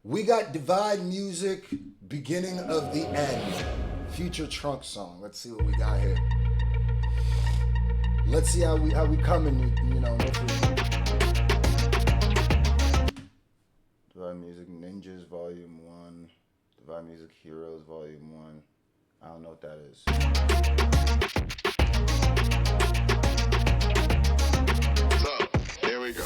We got Divide Music, Beginning of the End. Future TRUNKS song. Let's see what we got here. Let's see how we coming, you know. Divide Music Ninjas Volume 1. Divide Music Heroes Volume 1. I don't know what that is. So, here we go.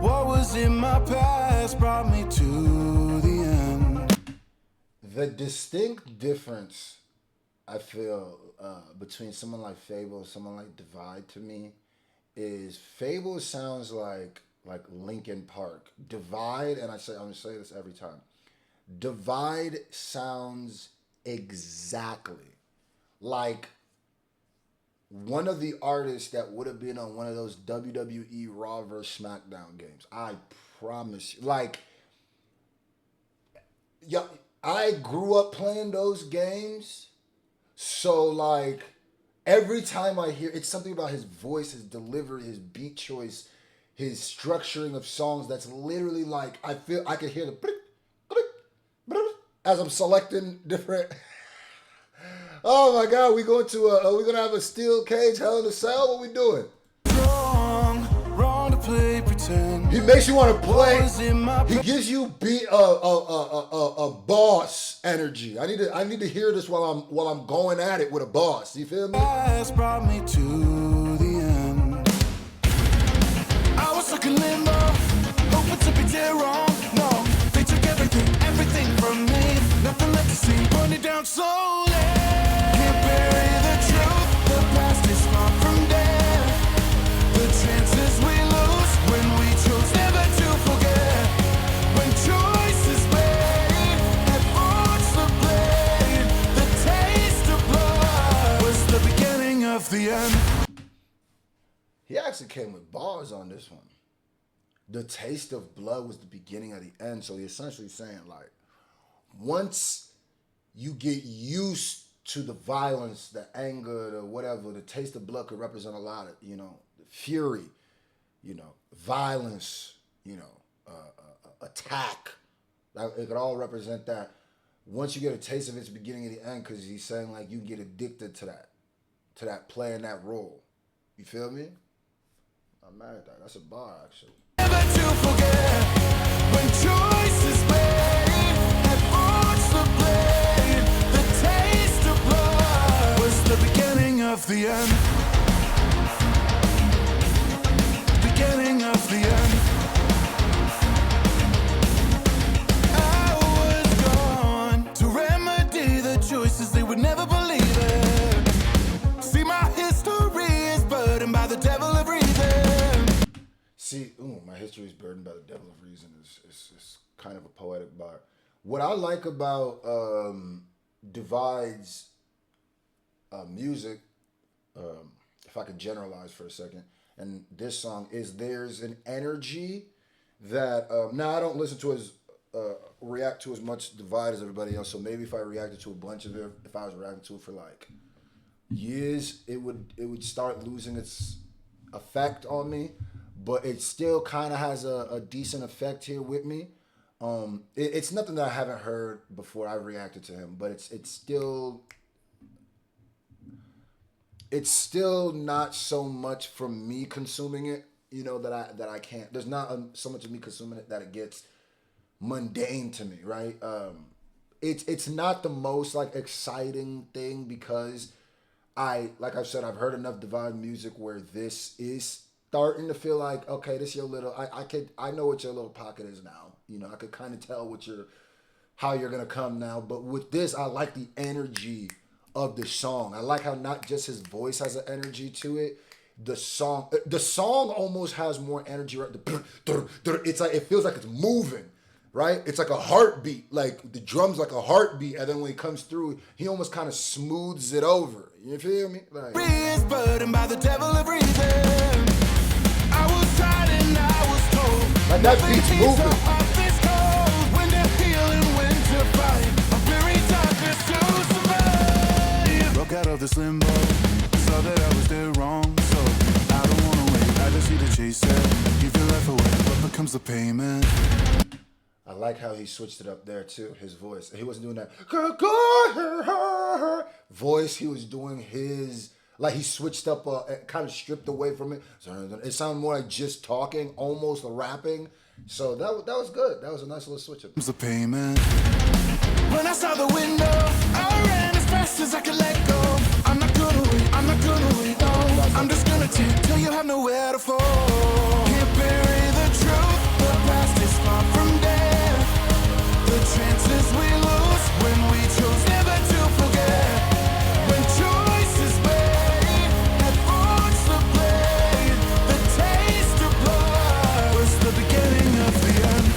What was in my past brought me to the end. The distinct difference I feel between someone like Fable and someone like Divide to me is Fable sounds like Linkin Park. Divide, and I'm gonna say this every time. Divide sounds exactly like one of the artists that would have been on one of those WWE Raw vs. SmackDown games. I promise you. Like, yeah, I grew up playing those games. So, like, every time I hear, it's something about his voice, his delivery, his beat choice, his structuring of songs that's literally like, I feel I can hear the as I'm selecting different. Oh my God, we going to we're gonna have a steel cage, Hell in a Cell. What we doing? Wrong to play pretend. He makes you want to play. He gives you a boss energy. I need to hear this while I'm going at it with a boss. You feel me? Past brought me to the end. I was stuck in limbo, hoping to be dead wrong. No, they took everything from me. Nothing left to see, burn it down slowly. The end. He actually came with bars on this one. The taste of blood was the beginning of the end. So he's essentially saying, like, once you get used to the violence, the anger, the whatever, the taste of blood could represent a lot of, you know, fury, you know, violence, you know, attack. It could all represent that. Once you get a taste of its beginning and the end, because he's saying, like, you get addicted to that playing that role. You feel me? I'm mad at that. That's a bar, actually. Never to forget when choices made had forged the blade. The taste of blood was the beginning of the end. Beginning of the end. I was gone to remedy the choices they would never believe in. My history is burdened by the devil of reason is kind of a poetic bar. What I like about Divide's music, if I could generalize for a second, and this song is there's an energy that now I don't listen to react to as much Divide as everybody else. So maybe if I reacted to a bunch of it, if I was reacting to it for like years, it would start losing its effect on me. But it still kind of has a decent effect here with me. It's nothing that I haven't heard before I reacted to him, but it's still not so much from me consuming it, you know, that I can't. There's not so much of me consuming it that it gets mundane to me, right? It's not the most like exciting thing because like I've said, I've heard enough Divide music where this is starting to feel like, okay, this your little, I know what your little pocket is now. You know, I could kind of tell how you're going to come now. But with this, I like the energy of the song. I like how not just his voice has an energy to it. The song almost has more energy, right? It's like, it feels like it's moving, right? It's like a heartbeat, like the drum's like a heartbeat. And then when he comes through, he almost kind of smooths it over. You feel me? Like, is burdened by the devil of reason. I was tired and I was told. Like that beat's moving. When to heal and when to fight. A very darkness to this limbo. Saw that I was there wrong, so I don't wanna wait. I just need to chase it. Give your life away, what becomes the payment? I like how he switched it up there too, his voice. He wasn't doing that voice. He was doing his, like he switched up, kind of stripped away from it. It sounded more like just talking, almost rapping. So that was good. That was a nice little switch up. The payment. When I saw the window, I ran as fast as I could let go. I'm not gonna wait, I'm not gonna wait, no. I'm just gonna take till you have nowhere to fall. Can't bury the truth, the past is far from dead. The chances we lose when we choose never to forget. When choices made and forged the blade, the taste of blood was the beginning of the end.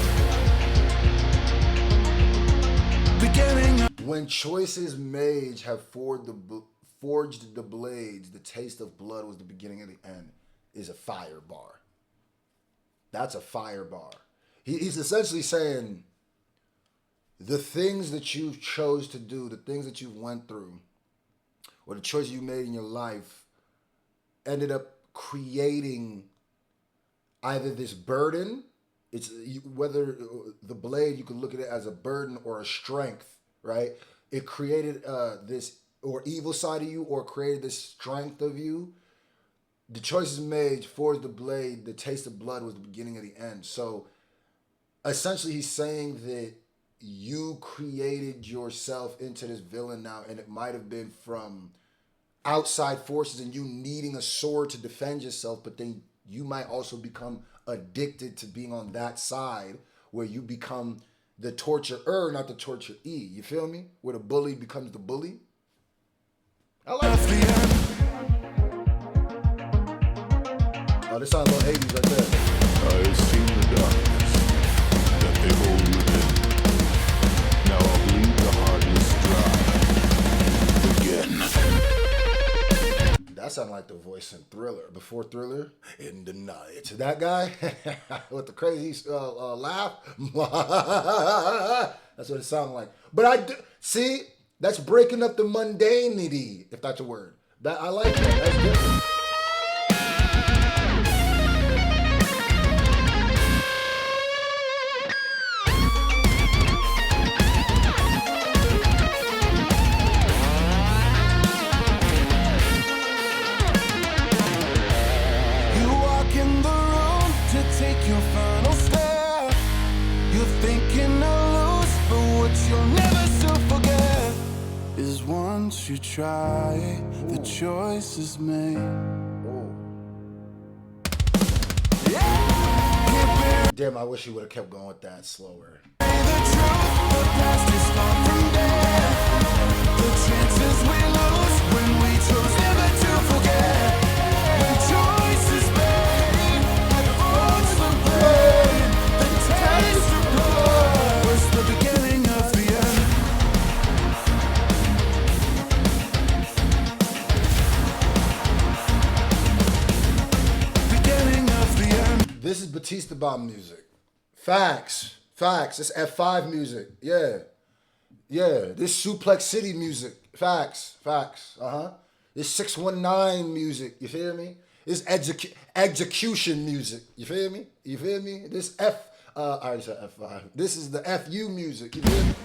Beginning of When choices made have forged the blades, the taste of blood was the beginning of the end, is a fire bar. That's a fire bar. He's essentially saying the things that you chose to do, the things that you went through, or the choices you made in your life ended up creating either this burden, whether the blade, you could look at it as a burden or a strength, right? It created this or evil side of you, or created this strength of you. The choices made forged the blade, the taste of blood was the beginning of the end. So essentially he's saying that you created yourself into this villain now, and it might have been from outside forces and you needing a sword to defend yourself, but then you might also become addicted to being on that side where you become the torturer, not the torturee. You feel me? Where the bully becomes the bully. I like that. Oh, this sounds like 80s right there. I've seen the darkness that they hold within. Now I'll bleed the hardness dry. Again. That sounded like the voice in Thriller. Before Thriller, in the night. That guy with the crazy laugh. That's what it sounded like. But I do, see, that's breaking up the mundanity, if that's a word. That I like that. That's different. Take your final step. You're thinking of lose, but what you'll never still forget is once you try, the choice is made. Yeah. Damn, I wish he would have kept going with that slower. The truth, the past is far from dead. The chances we lose when we choose never to forget. When choice is made. This is Batista Bomb music. Facts. Facts. It's F5 music. Yeah. Yeah. This Suplex City music. Facts. Facts. This 619 music. You feel me? This execution music. You feel me? You feel me? This I already said F5. This is the FU music. You feel me?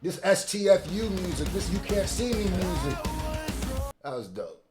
This STFU music. This You Can't See Me music. That was dope.